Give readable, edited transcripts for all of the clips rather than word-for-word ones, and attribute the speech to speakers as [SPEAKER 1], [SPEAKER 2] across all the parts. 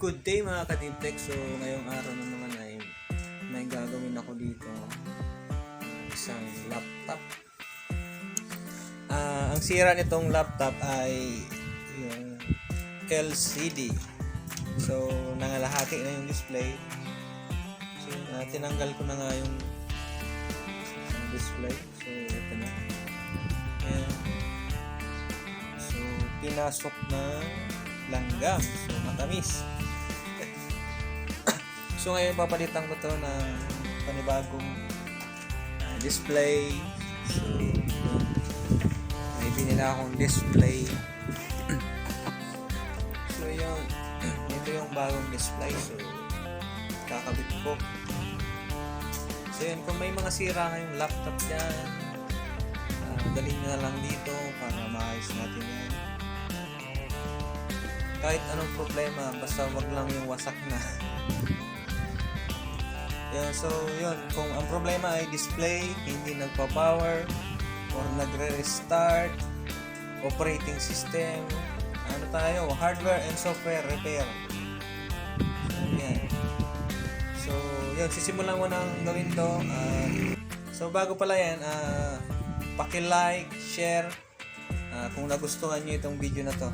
[SPEAKER 1] Good day mga ka-Teamtech. So ngayong araw na naman ay may gagawin ako dito, isang laptop. Ang sira nitong laptop ay yung LCD. So nangalahati na yung display. So tinanggal ko na nga yung display. So ito na. Ayan. So pinasok na langgam. So matamis. So ngayon papalitan ko to ng panibagong display. So may binili akong display. So yun, ito yung bagong display. So kakabit ko. So yun, kung may mga sira ngayong laptop dyan, dalhin nyo na lang dito para maayos natin yan. Kahit anong problema, basta wag lang yung wasak na. Yan, so yun, kung ang problema ay display, hindi nagpa-power or nagre-restart, operating system, ano tayo, hardware and software repair. Yan. So yun, sisimulan ko nang gawin to. So bago pala yan, paki-like, share kung nagustuhan nyo itong video na to.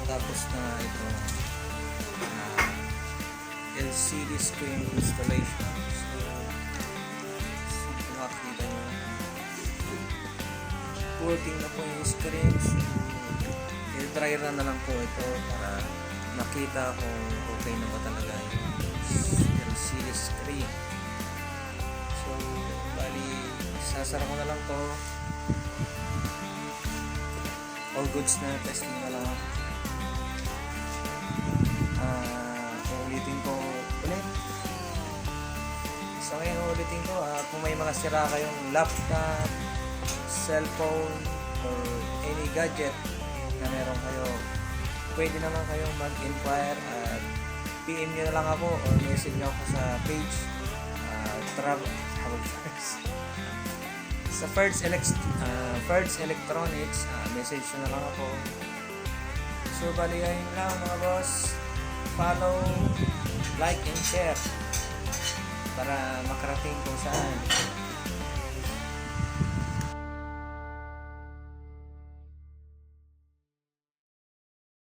[SPEAKER 1] Natapos na ito LCD screen installation. So makikita nyo working na po yung screen. So i-try run na lang po ito para makita kung okay na ba talaga yung LCD screen. So bali sasara ko na lang to. All goods na, testing na lang. Ulitin ko ulit. So ngayon ulitin ko, kung may mga sira kayong laptop, cellphone, or any gadget na meron kayo, pwede naman kayong mag-inquire at PM nyo na lang ako or message nyo ako sa page sa Ferds Electronics, message nyo na lang ako. So bali ayun lang mga boss, follow, like and share para makarating kung saan.